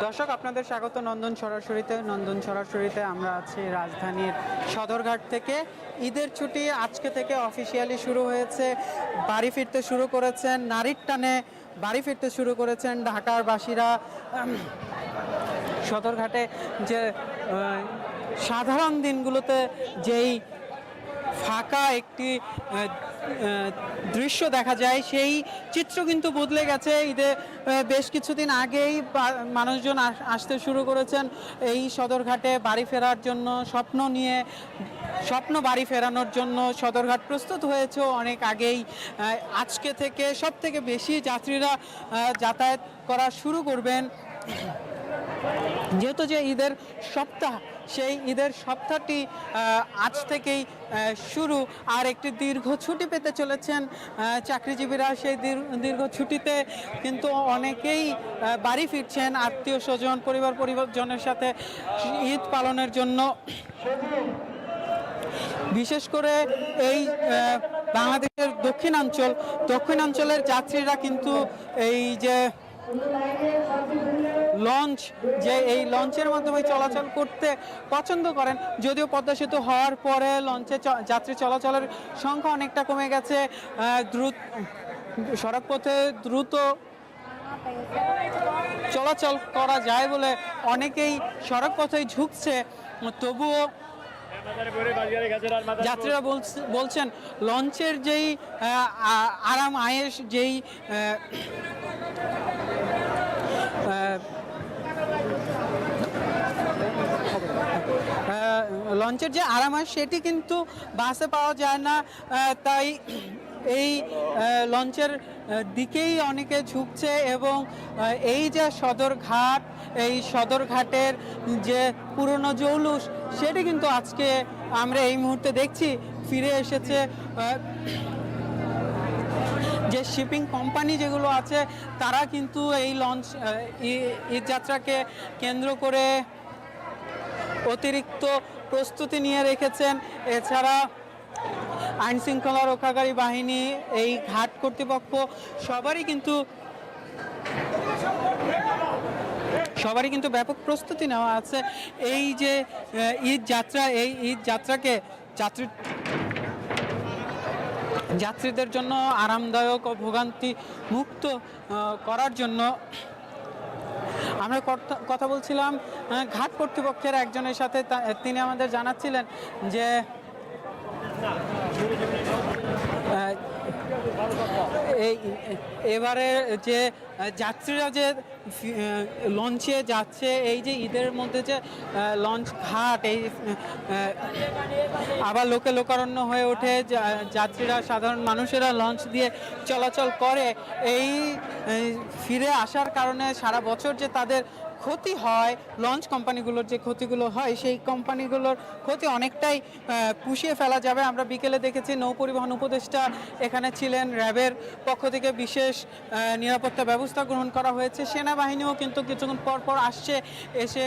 দর্শক আপনাদের স্বাগত নন্দন সরাসরিতে আমরা আছি রাজধানীর সদরঘাট থেকে। ঈদের ছুটি আজকে থেকে অফিসিয়ালি শুরু হয়েছে। বাড়ি ফিরতে শুরু করেছেন, নারীর টানে বাড়ি ফিরতে শুরু করেছেন ঢাকার বাসীরা। সদরঘাটে যে সাধারণ দিনগুলোতে যেই ফাঁকা একটি দৃশ্য দেখা যায়, সেই চিত্র কিন্তু বদলে গেছে। ঈদে বেশ কিছুদিন আগেই মানুষজন আসতে শুরু করেছেন এই সদরঘাটে বাড়ি ফেরার জন্য, স্বপ্ন বাড়ি ফেরানোর জন্য সদরঘাট প্রস্তুত হয়েছে অনেক আগেই। আজকে থেকে সব থেকে বেশি যাত্রীরা যাতায়াত করা শুরু করবেন, যেহেতু যে ঈদের সপ্তাহ, সেই ঈদের সপ্তাহটি আজ থেকেই শুরু। আর একটি দীর্ঘ ছুটি পেতে চলেছেন চাকরিজীবীরা। সেই দীর্ঘ ছুটিতে কিন্তু অনেকেই বাড়ি ফিরছেন আত্মীয় স্বজন পরিবারজনের সাথে ঈদ পালনের জন্য। বিশেষ করে এই বাংলাদেশের দক্ষিণাঞ্চলের যাত্রীরা কিন্তু এই যে লঞ্চ, এই লঞ্চের মাধ্যমে চলাচল করতে পছন্দ করেন। যদিও পদ্মা সেতু হওয়ার পরে লঞ্চে যাত্রী চলাচলের সংখ্যা অনেকটা কমে গেছে, সড়কপথে দ্রুত চলাচল করা যায় বলে অনেকেই সড়ক পথেই ঝুঁকছে। তবুও যাত্রীরা বলছেন লঞ্চের যেই আরাম আয়েশ, যেই লঞ্চের যে আরাম হয় সেটি কিন্তু বাসে পাওয়া যায় না। তাই এই লঞ্চের দিকেই অনেকে ঝুঁকছে এবং এই যে সদরঘাট, এই সদরঘাটের যে পুরনো জৌলুস, সেটি কিন্তু আজকে আমরা এই মুহূর্তে দেখছি ফিরে এসেছে। যে শিপিং কোম্পানি যেগুলো আছে তারা কিন্তু এই লঞ্চ ঈদ যাত্রাকে কেন্দ্র করে অতিরিক্ত প্রস্তুতি নিয়ে রেখেছেন। এছাড়া আইন শৃঙ্খলা রক্ষাকারী বাহিনী, এই ঘাট কর্তৃপক্ষ সবারই কিন্তু ব্যাপক প্রস্তুতি নেওয়া আছে। এই যে ঈদ যাত্রা, এই ঈদ যাত্রাকে যাত্রীদের জন্য আরামদায়ক ও ভোগান্তি মুক্ত করার জন্য আমরা কথা বলছিলাম ঘাট কর্তৃপক্ষের একজনের সাথে। তিনি আমাদের জানাচ্ছিলেন যে এবারে যে যাত্রীরা যে লঞ্চে যাচ্ছে, এই যে ঈদের মধ্যে যে লঞ্চ ঘাট, এই আবার লোকারণ্য হয়ে ওঠে, যাত্রীরা সাধারণ মানুষেরা লঞ্চ দিয়ে চলাচল করে। এই ফিরে আসার কারণে সারা বছর যে তাদের ক্ষতি হয়, লঞ্চ কোম্পানিগুলোর যে ক্ষতিগুলো হয়, সেই কোম্পানিগুলোর ক্ষতি অনেকটাই পুষিয়ে ফেলা যাবে। আমরা বিকেলে দেখেছি নৌ পরিবহন উপদেষ্টা এখানে ছিলেন, র্যাবের পক্ষ থেকে বিশেষ নিরাপত্তা ব্যবস্থা গ্রহণ করা হয়েছে। সেনাবাহিনীও কিন্তু কিছুক্ষণ পর আসছে, এসে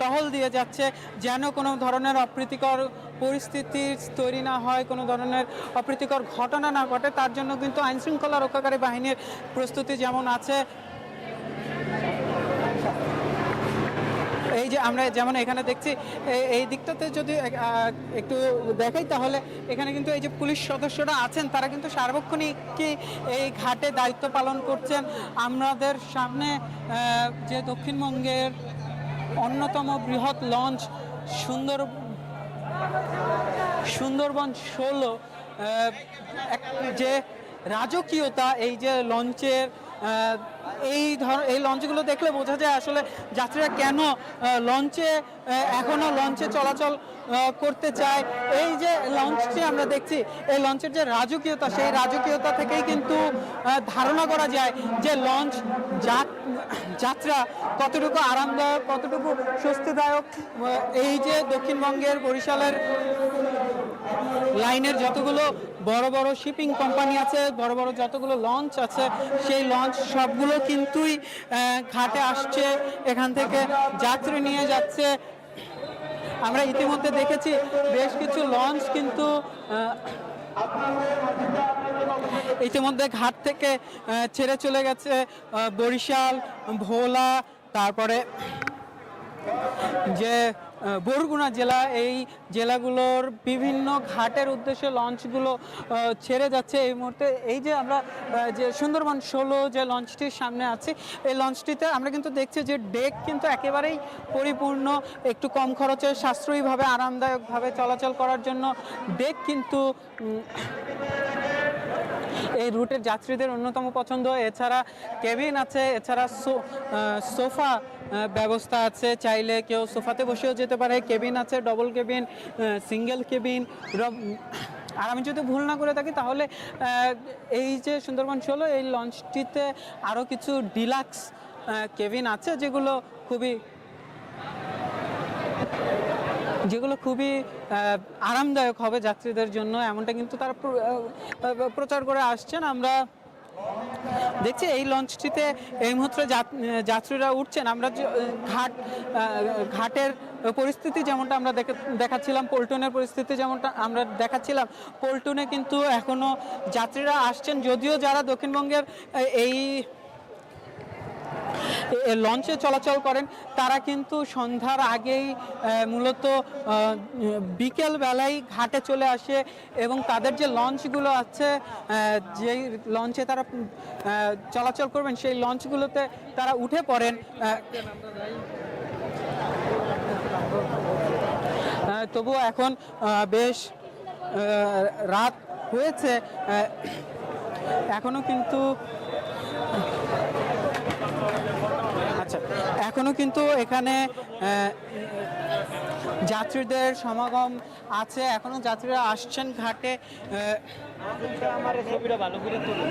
টহল দিয়ে যাচ্ছে, যেন কোনো ধরনের অপ্রীতিকর পরিস্থিতি তৈরি না হয়, কোনো ধরনের অপ্রীতিকর ঘটনা না ঘটে। তার জন্য কিন্তু আইনশৃঙ্খলা রক্ষাকারী বাহিনীর প্রস্তুতি যেমন আছে, এই যে আমরা যেমন এখানে দেখছি, এই দিকটাতে যদি একটু দেখাই তাহলে এখানে কিন্তু এই যে পুলিশ সদস্যরা আছেন, তারা কিন্তু সার্বক্ষণিকই এই ঘাটে দায়িত্ব পালন করছেন। আমাদের সামনে যে দক্ষিণবঙ্গের অন্যতম বৃহৎ লঞ্চ সুন্দরবন 16, যে রাজকীয়তা, এই যে লঞ্চের এই লঞ্চগুলো দেখলে বোঝা যায় আসলে যাত্রীরা কেন লঞ্চে চলাচল করতে চায়। এই যে লঞ্চটি আমরা দেখছি, এই লঞ্চের যে রাজকীয়তা, সেই রাজকীয়তা থেকেই কিন্তু ধারণা করা যায় যে লঞ্চ যাত্রা কতটুকু আরামদায়ক, কতটুকু স্বস্তিদায়ক। এই যে দক্ষিণবঙ্গের বরিশালের লাইনের যতগুলো বড় বড় শিপিং কোম্পানি আছে, বড় বড় যতগুলো লঞ্চ আছে, সেই লঞ্চ সবগুলো কিন্তুই ঘাটে আসছে, এখান থেকে যাত্রী নিয়ে যাচ্ছে। আমরা ইতিমধ্যে দেখেছি বেশ কিছু লঞ্চ কিন্তু ইতিমধ্যে ঘাট থেকে ছেড়ে চলে গেছে বরিশাল, ভোলা, তারপরে যে বরগুনা জেলা, এই জেলাগুলোর বিভিন্ন ঘাটের উদ্দেশ্যে লঞ্চগুলো ছেড়ে যাচ্ছে এই মুহূর্তে। এই যে আমরা যে সুন্দরবন 16 যে লঞ্চটির সামনে আছি, এই লঞ্চটিতে আমরা কিন্তু দেখছি যে ডেক কিন্তু একেবারেই পরিপূর্ণ, একটু কম খরচে সাশ্রয়ীভাবে আরামদায়কভাবে চলাচল করার জন্য ডেক কিন্তু এই রুটের যাত্রীদের অন্যতম পছন্দ। এছাড়া কেবিন আছে, এছাড়া সোফা ব্যবস্থা আছে, চাইলে কেউ সোফাতে বসেও যেতে পারে। কেবিন আছে, ডবল কেবিন, সিঙ্গেল কেবিন। আর আমি যদি ভুল না করে থাকি তাহলে এই যে সুন্দরবন 16 এই লঞ্চটিতে আরও কিছু ডিলাক্স কেবিন আছে যেগুলো খুবই আরামদায়ক হবে যাত্রীদের জন্য, এমনটা কিন্তু তারা প্রচার করে আসছেন। আমরা দেখছি এই লঞ্চটিতে এই মুহূর্তে যাত্রীরা উঠছেন। আমরা ঘাটের পরিস্থিতি যেমনটা আমরা দেখাচ্ছিলাম, পল্টনের পরিস্থিতি যেমনটা আমরা দেখাচ্ছিলাম, পল্টনে কিন্তু এখনও যাত্রীরা আসছেন, যদিও যারা দক্ষিণবঙ্গের এই লঞ্চে চলাচল করেন তারা কিন্তু সন্ধ্যার আগেই মূলত বিকেল বেলায় ঘাটে চলে আসে এবং তাদের যে লঞ্চগুলো আছে, যেই লঞ্চে তারা চলাচল করবেন সেই লঞ্চগুলোতে তারা উঠে পড়েন। তবুও এখন বেশ রাত হয়েছে, এখনো কিন্তু এখানে যাত্রীদের সমাগম আছে, এখনো যাত্রীরা আসছেন ঘাটে। আমার ছবিটা ভালো করে তুলুন।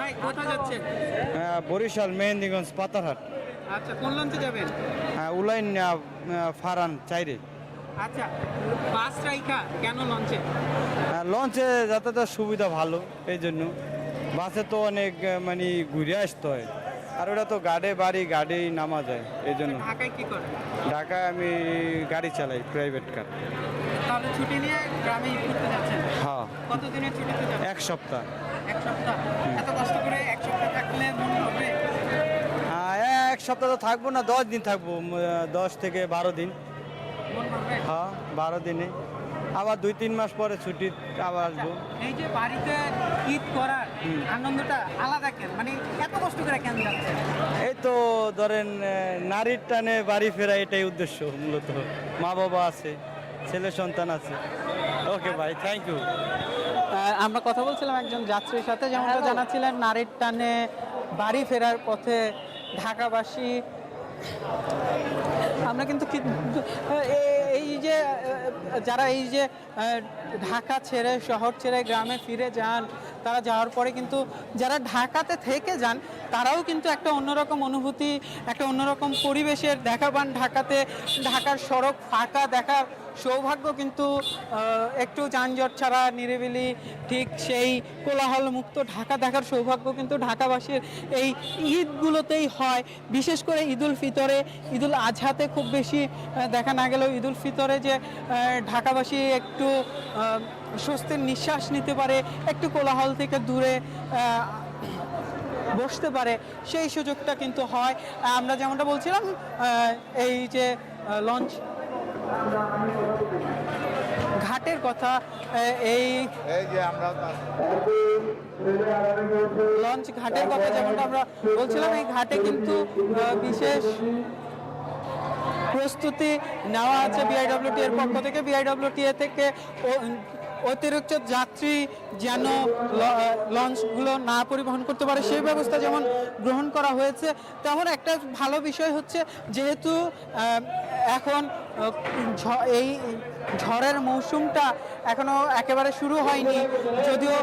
ভাই কোথায় যাচ্ছেন? বরিশাল, মেহেন্দিগঞ্জ, পাতারহাট। আচ্ছা, কোন লঞ্চে যাবেন? উলাইন, ফারান, চাইরে। আচ্ছা, বাস রাইখা কেন লঞ্চে? লঞ্চে যাতায়াতের সুবিধা ভালো, এই জন্য। বাসে তো অনেক মানে ঘুরে আসতে হয়, আর ওটা তো গাড়ি নামা যায়, এই জন্য। ঢাকায় কি করেন? ঢাকায় আমি গাড়ি চালাই, প্রাইভেট কার। তাহলে ছুটি নিয়ে গ্রামে ঘুরতে যাচ্ছেন? হ্যাঁ। কতদিনের ছুটিতে যাবেন? এক সপ্তাহ। এক সপ্তাহ? এত কষ্ট করে এক সপ্তাহ থাকলে মন হবে? এক সপ্তাহ তো থাকবো না, 10 দিন থাকবো, 10 থেকে 12 দিন। মন ভরবে? হ্যাঁ, 12 দিনে। আবার 2-3 মাস পরে ছুটি আবার আসবো। এই যে বাড়িতে ঈদ করার আনন্দটা আলাদা কেন, মানে এত কষ্ট করে কেন যাচ্ছে? এই তো ধরেন নারীর টানে বাড়ি ফেরা, এটাই উদ্দেশ্য মূলত। মা বাবা আছে, ছেলে সন্তান আছে। ওকে ভাই, থ্যাংক ইউ। আমরা কথা বলছিলাম একজন যাত্রীর সাথে, যেমনটা জানাচ্ছিলেন নারীর টানে বাড়ি ফেরার পথে ঢাকাবাসী। আমরা কিন্তু এই যে যারা এই যে ঢাকা ছেড়ে, শহর ছেড়ে গ্রামে ফিরে যান, তারা যাওয়ার পরে কিন্তু যারা ঢাকাতে থেকে যান তারাও কিন্তু একটা অন্যরকম অনুভূতি, একটা অন্যরকম পরিবেশের দেখা পান ঢাকাতে। ঢাকার সড়ক ফাঁকা দেখার সৌভাগ্য কিন্তু একটু যানজট ছাড়া নিরিবিলি, ঠিক সেই কোলাহল মুক্ত ঢাকা দেখার সৌভাগ্য কিন্তু ঢাকাবাসীর এই ঈদগুলোতেই হয়। বিশেষ করে ঈদুল ফিতরে, ঈদুল আজহাতে খুব বেশি দেখা না গেলেও ঈদুল ফিতরে যে ঢাকাবাসী একটু স্বস্তির নিঃশ্বাস নিতে পারে, একটু কোলাহল থেকে দূরে বসতে পারে, সেই সুযোগটা কিন্তু হয়। আমরা যেমনটা বলছিলাম, এই যে লঞ্চ ঘাটের কথা, এই যে আমরা লঞ্চ ঘাটের কথা যেমনটা আমরা বলছিলাম, এই ঘাটে কিন্তু বিশেষ প্রস্তুতি নেওয়া আছে বিআইডব্লিউটি এর পক্ষ থেকে। বিআইডব্লিউটিএ থেকে অতিরিক্ত যাত্রী যেন লঞ্চগুলো না পরিবহন করতে পারে সেই ব্যবস্থা যেমন গ্রহণ করা হয়েছে, তেমন একটা ভালো বিষয় হচ্ছে যেহেতু এখন এই ঝড়ের মৌসুমটা এখনো একেবারে শুরু হয়নি, যদিও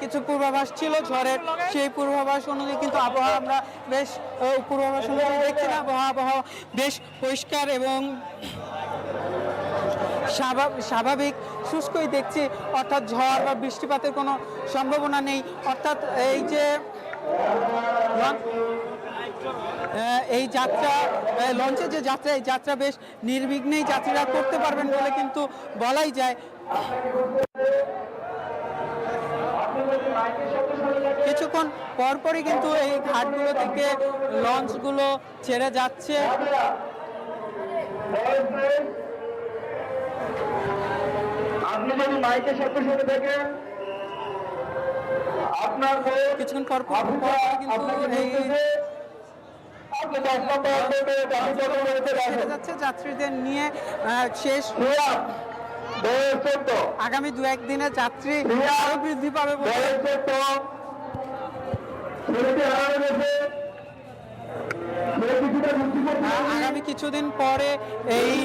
কিছু পূর্বাভাস ছিল ঝড়ের, সেই পূর্বাভাস অনুযায়ী কিন্তু আবহাওয়া আমরা বেশ পূর্বাভাস অনুযায়ী দেখছি না, আবহাওয়া বেশ পরিষ্কার এবং স্বাভাবিক শুষ্কই দেখছি, অর্থাৎ ঝড় বা বৃষ্টিপাতের কোনো সম্ভাবনা নেই। অর্থাৎ এই যে এই যাত্রা, লঞ্চের যে যাত্রা, এই যাত্রা বেশ নির্বিঘ্নেই যাত্রীরা করতে পারবেন বলে কিন্তু বলাই যায়। কিছুক্ষণ পরপরই কিন্তু এই ঘাটগুলো থেকে লঞ্চগুলো ছেড়ে যাচ্ছে। আপনি যদি মাইকের সাথে শুনে থাকেন আপনার কিছুক্ষণ পরপরই কিন্তু এই আপনি 10 নম্বর অঞ্চলে দাবি করে রয়েছে ছেড়ে যাচ্ছে যাত্রীদের নিয়ে। শেষ আগামী 2-1 দিনে যাত্রী আরো বৃদ্ধি পাবে বলে আগামী কিছুদিন পরে এই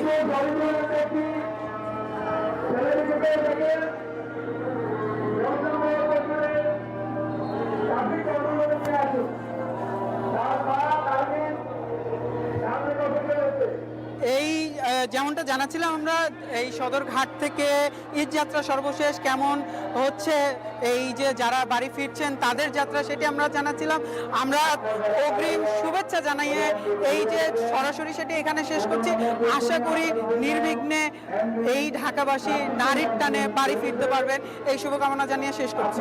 যেমনটা জানাচ্ছিলাম আমরা এই সদরঘাট থেকে ঈদযাত্রা সর্বশেষ কেমন হচ্ছে, এই যে যারা বাড়ি ফিরছেন তাদের যাত্রা সেটি আমরা জানাচ্ছিলাম। আমরা অগ্রিম শুভেচ্ছা জানাইয়ে এই যে সরাসরি সেটি এখানে শেষ করছি। আশা করি নির্বিঘ্নে এই ঢাকাবাসী নারীর টানে বাড়ি ফিরতে পারবেন, এই শুভকামনা জানিয়ে শেষ করছি।